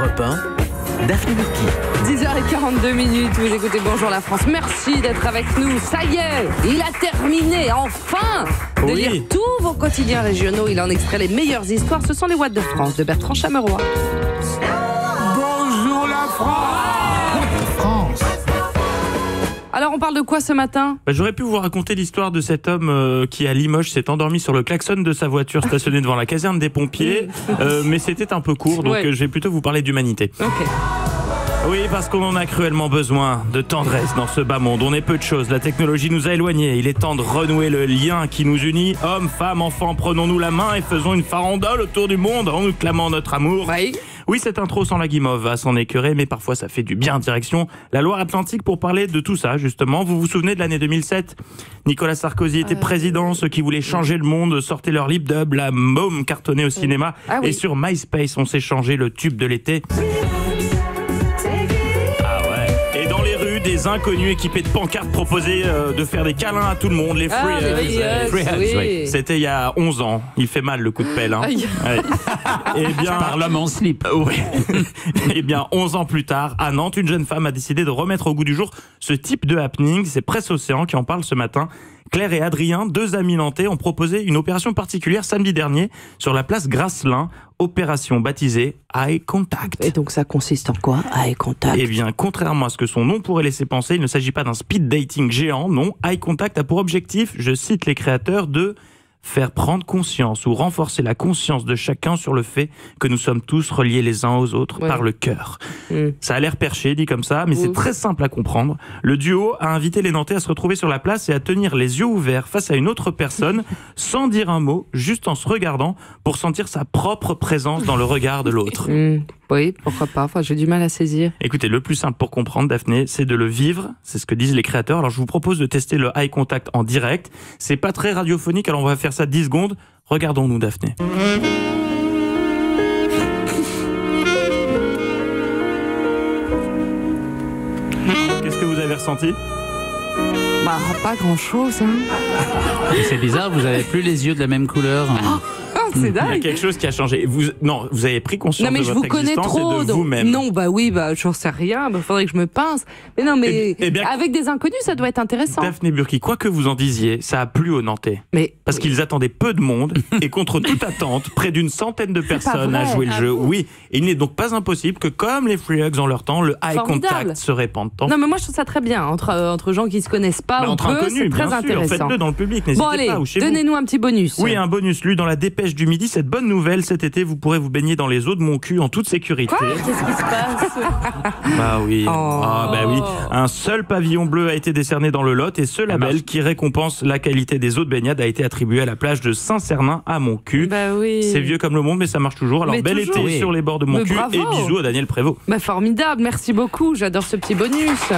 Europe 1, Daphné Burki. 10h42, vous écoutez Bonjour la France. Merci d'être avec nous. Ça y est, il a terminé, enfin, de lire tous vos quotidiens régionaux. Il en extrait les meilleures histoires. Ce sont les Watts de France de Bertrand Chameroy. Bonjour la France. Alors, on parle de quoi ce matin ? J'aurais pu vous raconter l'histoire de cet homme qui, à Limoges, s'est endormi sur le klaxon de sa voiture stationnée devant la caserne des pompiers. Mais c'était un peu court, donc je vais plutôt vous parler d'humanité. Ok. Oui, parce qu'on en a cruellement besoin de tendresse dans ce bas monde. On est peu de choses, la technologie nous a éloignés. Il est temps de renouer le lien qui nous unit. Hommes, femmes, enfants, prenons-nous la main et faisons une farandole autour du monde en nous clamant notre amour. Oui, cette intro sans la guimauve va s'en écœurer, mais parfois ça fait du bien. Direction la Loire-Atlantique pour parler de tout ça, justement. Vous vous souvenez de l'année 2007 ? Nicolas Sarkozy était président, ceux qui voulaient changer le monde sortaient leur lip dub, la môme cartonnée au cinéma. Et sur MySpace, on s'est changé le tube de l'été. Des inconnus équipés de pancartes proposaient de faire des câlins à tout le monde, les free hugs. C'était il y a 11 ans. Il fait mal le coup de pelle. Hein. Et bien, par l'homme en slip. Et bien, 11 ans plus tard, à Nantes, une jeune femme a décidé de remettre au goût du jour ce type de happening. C'est Presse Océan qui en parle ce matin. Claire et Adrien, deux amis nantais, ont proposé une opération particulière samedi dernier sur la place Grasselin, opération baptisée Eye Contact. Et donc ça consiste en quoi, Eye Contact ? Eh bien, contrairement à ce que son nom pourrait laisser penser, il ne s'agit pas d'un speed dating géant, non. Eye Contact a pour objectif, je cite les créateurs, de faire prendre conscience ou renforcer la conscience de chacun sur le fait que nous sommes tous reliés les uns aux autres par le cœur. Ça a l'air perché, dit comme ça, mais c'est très simple à comprendre. Le duo a invité les Nantais à se retrouver sur la place et à tenir les yeux ouverts face à une autre personne, sans dire un mot, juste en se regardant, pour sentir sa propre présence dans le regard de l'autre. Oui, pourquoi pas, enfin, j'ai du mal à saisir. Écoutez, le plus simple pour comprendre, Daphné, c'est de le vivre, c'est ce que disent les créateurs. Alors je vous propose de tester le eye contact en direct. C'est pas très radiophonique, alors on va faire ça 10 secondes. Regardons-nous, Daphné. Qu'est-ce que vous avez ressenti ? Bah, pas grand-chose, hein. C'est bizarre, vous avez plus les yeux de la même couleur. C'est dingue. Il y a quelque chose qui a changé. Vous avez pris conscience de votre existence et de vous-même. Non, j'en sais rien. Faudrait que je me pince. Mais non, mais avec des inconnus, ça doit être intéressant. Daphné Burki, quoi que vous en disiez, ça a plu aux Nantais. Parce qu'ils attendaient peu de monde et contre toute attente, près d'une centaine de personnes à jouer le jeu. Oui, et il n'est donc pas impossible que, comme les free hugs en leur temps, le eye contact se répande tant. Non, mais moi je trouve ça très bien entre gens qui se connaissent pas entre inconnus, c'est très intéressant. Faites-le dans le public, n'hésitez pas. Ou chez donnez-nous un petit bonus. Oui, un bonus lu dans la Dépêche du Midi. Cette bonne nouvelle, cet été, vous pourrez vous baigner dans les eaux de mon cul en toute sécurité. Quoi ? Qu'est-ce qui se passe ? Bah oui. Oui. Un seul pavillon bleu a été décerné dans le Lot et ce label qui récompense la qualité des eaux de baignade a été attribué à la plage de Saint-Cernin à Moncu. C'est vieux comme le monde, mais ça marche toujours. Alors bel été sur les bords de Moncu et bisous à Daniel Prévost. Formidable, merci beaucoup. J'adore ce petit bonus.